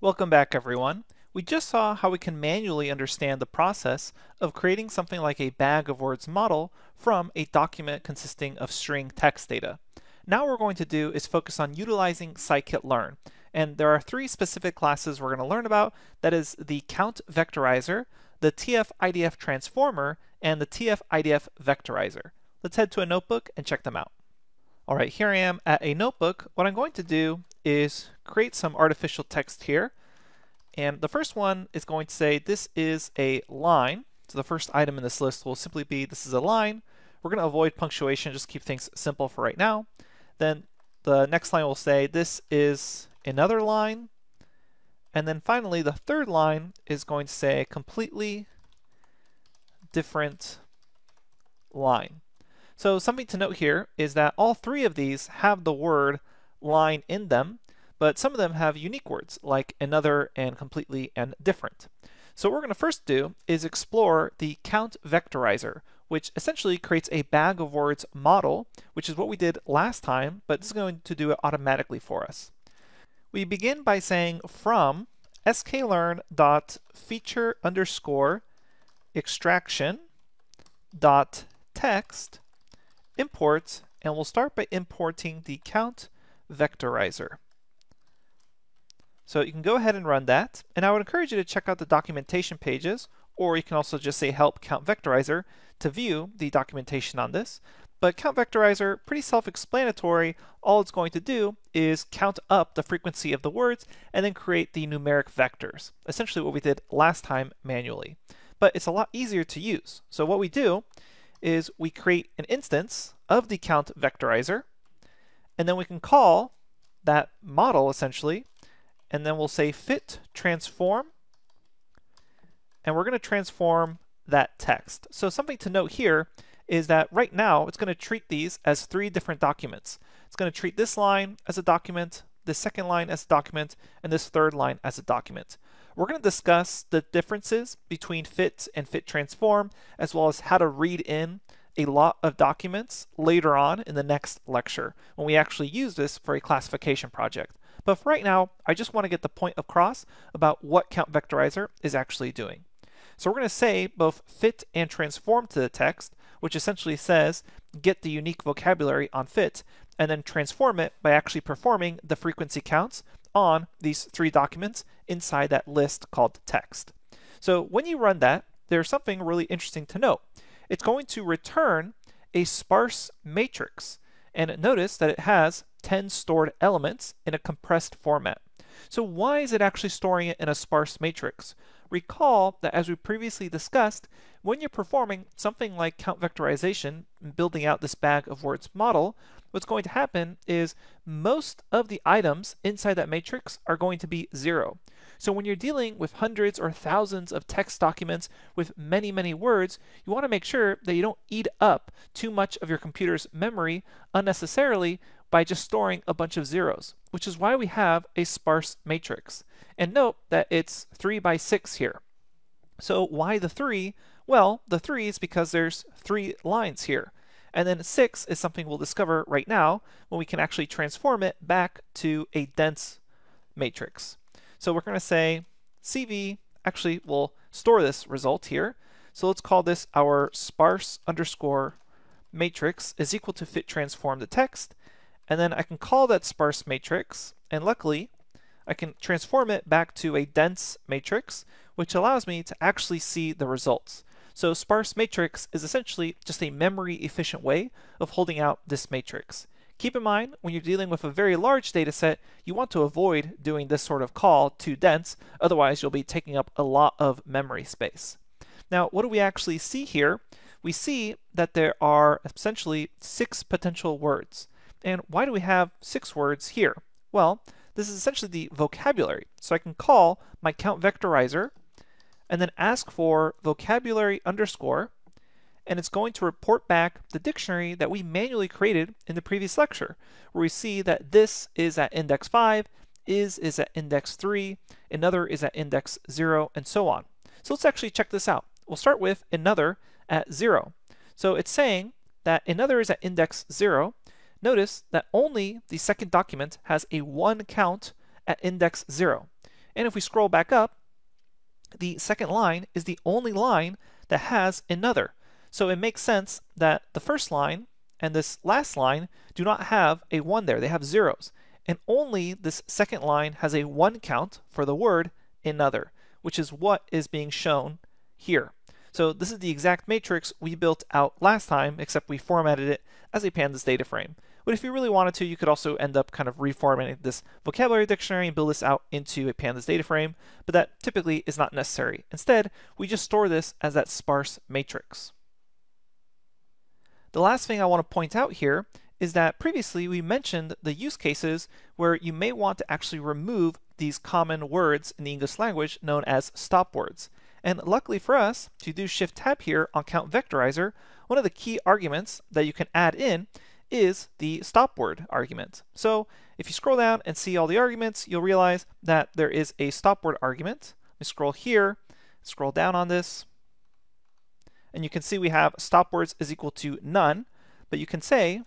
Welcome back, everyone. We just saw how we can manually understand the process of creating something like a bag of words model from a document consisting of string text data. Now what we're going to do is focus on utilizing scikit-learn. And there are three specific classes we're going to learn about. That is the count vectorizer, the 𝒂𝒓_IDF transformer, and the 𝒂𝒓_IDF vectorizer. Let's head to a notebook and check them out. All right, here I am at a notebook. What I'm going to do is create some artificial text here. And the first one is going to say this is a line. So the first item in this list will simply be this is a line. We're going to avoid punctuation, just keep things simple for right now. Then the next line will say this is another line. And then finally, the third line is going to say a completely different line. So something to note here is that all three of these have the word line in them, but some of them have unique words like another and completely and different. So what we're going to first do is explore the count vectorizer, which essentially creates a bag of words model, which is what we did last time, but it's going to do it automatically for us. We begin by saying from sklearn.feature_extraction.text import, and we'll start by importing the count vectorizer. So you can go ahead and run that, and I would encourage you to check out the documentation pages, or you can also just say help count vectorizer to view the documentation on this. But count vectorizer, pretty self-explanatory. All it's going to do is count up the frequency of the words and then create the numeric vectors, essentially what we did last time manually. But it's a lot easier to use. So what we do is we create an instance of the count vectorizer, and then we can call that model essentially, and then we'll say fit transform, and we're going to transform that text. So something to note here is that right now it's going to treat these as three different documents. It's going to treat this line as a document, this second line as a document, and this third line as a document. We're going to discuss the differences between fit and fit transform, as well as how to read in a lot of documents later on in the next lecture when we actually use this for a classification project. But for right now, I just want to get the point across about what count vectorizer is actually doing. So we're going to say both fit and transform to the text, which essentially says get the unique vocabulary on fit, and then transform it by actually performing the frequency counts on these three documents inside that list called text. So when you run that, there's something really interesting to note. It's going to return a sparse matrix, and notice that it has 10 stored elements in a compressed format. So why is it actually storing it in a sparse matrix? Recall that as we previously discussed, when you're performing something like count vectorization, building out this bag of words model, what's going to happen is most of the items inside that matrix are going to be 0. So when you're dealing with hundreds or thousands of text documents with many, many words, you want to make sure that you don't eat up too much of your computer's memory unnecessarily by just storing a bunch of zeros, which is why we have a sparse matrix. And note that it's 3 by 6 here. So why the 3? Well, the 3 is because there's 3 lines here. And then 6 is something we'll discover right now when we can actually transform it back to a dense matrix. So we're going to say CV, actually we'll store this result here. So let's call this our sparse underscore matrix is equal to fit transform the text. And then I can call that sparse matrix, and luckily I can transform it back to a dense matrix, which allows me to actually see the results. So sparse matrix is essentially just a memory efficient way of holding out this matrix. Keep in mind, when you're dealing with a very large data set, you want to avoid doing this sort of call to dense, otherwise you'll be taking up a lot of memory space. Now, what do we actually see here? We see that there are essentially 6 potential words. And why do we have 6 words here? Well, this is essentially the vocabulary. So I can call my count vectorizer and then ask for vocabulary underscore, and it's going to report back the dictionary that we manually created in the previous lecture, where we see that this is at index 5, is at index 3, another is at index 0, and so on. So let's actually check this out. We'll start with another at 0. So it's saying that another is at index 0. Notice that only the second document has a 1 count at index 0. And if we scroll back up, the second line is the only line that has another. So it makes sense that the first line and this last line do not have a 1 there. They have zeros. And only this second line has a 1 count for the word another, which is what is being shown here. So this is the exact matrix we built out last time, except we formatted it as a Pandas data frame. But if you really wanted to, you could also end up kind of reformatting this vocabulary dictionary and build this out into a Pandas data frame, but that typically is not necessary. Instead, we just store this as that sparse matrix. The last thing I want to point out here is that previously we mentioned the use cases where you may want to actually remove these common words in the English language known as stop words. And luckily for us, to do Shift-Tab here on Count Vectorizer, one of the key arguments that you can add in is the stop word argument. So if you scroll down and see all the arguments, you'll realize that there is a stop word argument. Let me scroll here, scroll down on this, and you can see we have stop words is equal to none, but you can say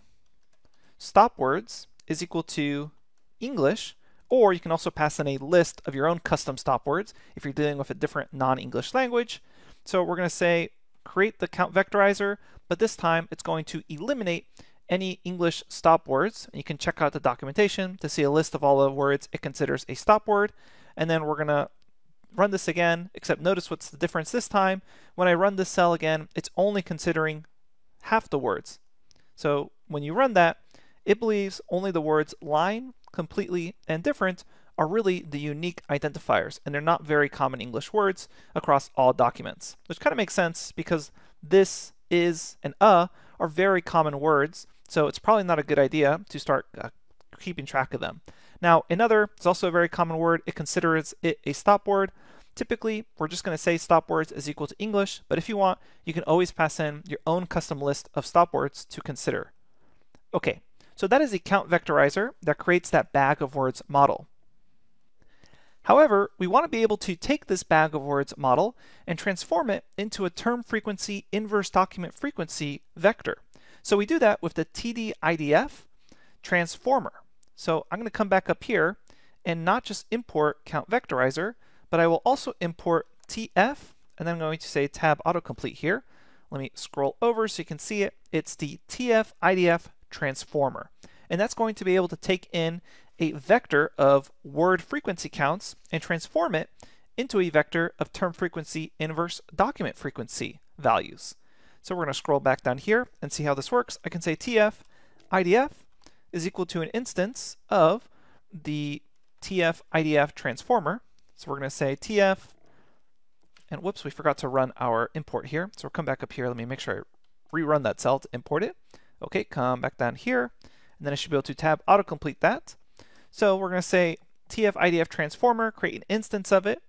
stop words is equal to English, or you can also pass in a list of your own custom stop words if you're dealing with a different non-English language. So we're going to say create the count vectorizer, but this time it's going to eliminate any English stop words. You can check out the documentation to see a list of all the words it considers a stop word. And then we're going to run this again, except notice what's the difference this time. When I run this cell again, it's only considering half the words. So when you run that, it believes only the words line, completely, and different are really the unique identifiers, and they're not very common English words across all documents, which kind of makes sense because this, is, and are very common words, so it's probably not a good idea to start keeping track of them. Now, another is also a very common word. It considers it a stop word. Typically, we're just going to say stop words is equal to English, but if you want, you can always pass in your own custom list of stop words to consider. Okay, so that is a count vectorizer that creates that bag of words model. However, we want to be able to take this bag of words model and transform it into a term frequency inverse document frequency vector. So we do that with the TD-IDF transformer. So I'm going to come back up here and not just import count vectorizer, but I will also import TF, and then I'm going to say tab autocomplete here. Let me scroll over so you can see it. It's the TF-IDF transformer. And that's going to be able to take in a vector of word frequency counts and transform it into a vector of term frequency inverse document frequency values. So we're going to scroll back down here and see how this works. I can say TF-IDF is equal to an instance of the TF-IDF transformer. So we're going to say TF, and whoops, we forgot to run our import here. So we'll come back up here. Let me make sure I rerun that cell to import it. Okay, come back down here, and then I should be able to tab autocomplete that. So we're going to say TF-IDF transformer, create an instance of it,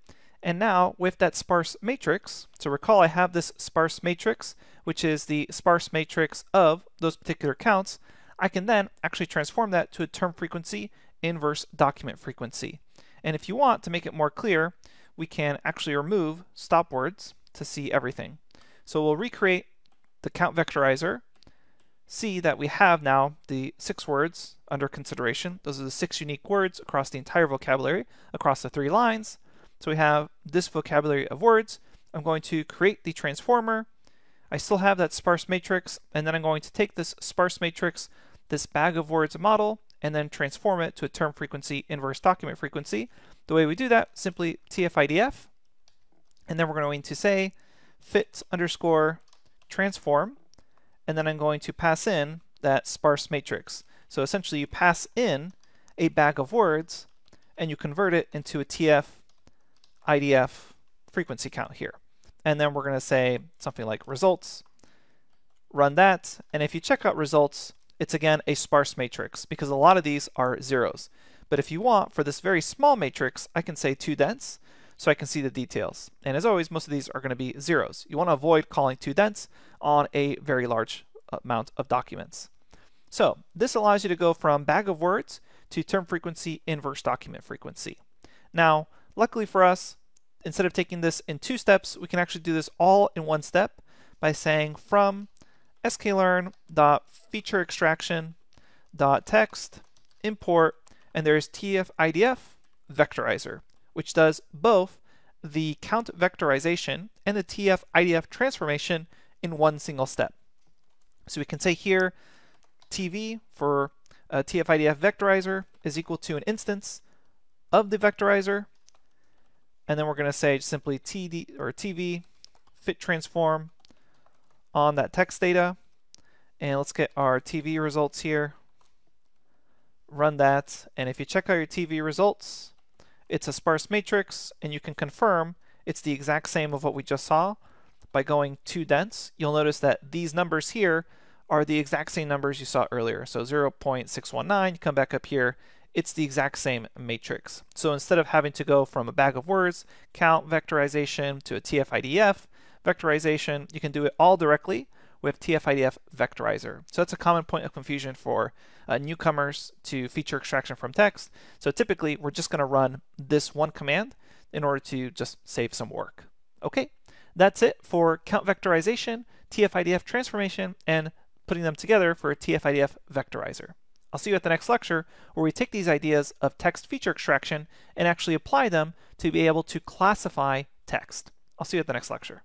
and now with that sparse matrix, so recall I have this sparse matrix, which is the sparse matrix of those particular counts, I can then actually transform that to a term frequency inverse document frequency. And if you want to make it more clear, we can actually remove stop words to see everything. So we'll recreate the count vectorizer, see that we have now the 6 words under consideration. Those are the 6 unique words across the entire vocabulary, across the 3 lines. So we have this vocabulary of words. I'm going to create the transformer. I still have that sparse matrix, and then I'm going to take this sparse matrix, this bag of words model, and then transform it to a term frequency inverse document frequency. The way we do that, simply TF-IDF, and then we're going to say fit underscore transform, and then I'm going to pass in that sparse matrix. So essentially you pass in a bag of words and you convert it into a TF-IDF frequency count here. And then we're going to say something like results, run that, and if you check out results, it's again a sparse matrix because a lot of these are zeros. But if you want, for this very small matrix, I can say too dense so I can see the details. And as always, most of these are going to be zeros. You want to avoid calling too dense on a very large amount of documents. So this allows you to go from bag of words to term frequency inverse document frequency. Now, luckily for us, instead of taking this in 2 steps, we can actually do this all in 1 step by saying from scikit-learn.featureExtraction.text import, and there's TF-IDF vectorizer, which does both the count vectorization and the 𝒕𝒓/𝒂𝒕𝒓 transformation in one single step. So we can say here TV for 𝒕𝒓/𝒂𝒕𝒓 vectorizer is equal to an instance of the vectorizer, and then we're going to say simply TD or TV fit transform on that text data. And let's get our TV results here. Run that, and if you check out your TV results, it's a sparse matrix, and you can confirm it's the exact same of what we just saw by going to dense. You'll notice that these numbers here are the exact same numbers you saw earlier. So 0.619, you come back up here, it's the exact same matrix. So instead of having to go from a bag of words, count vectorization to a 𝒕𝒓/𝒂𝒕𝒓 vectorization, you can do it all directly with 𝒕𝒓/𝒂𝒕𝒓 vectorizer. So that's a common point of confusion for newcomers to feature extraction from text. So typically, we're just going to run this one command in order to just save some work. Okay, that's it for count vectorization, 𝒕𝒓/𝒂𝒕𝒓 transformation, and putting them together for a 𝒕𝒓/𝒂𝒕𝒓 vectorizer. I'll see you at the next lecture, where we take these ideas of text feature extraction and actually apply them to be able to classify text. I'll see you at the next lecture.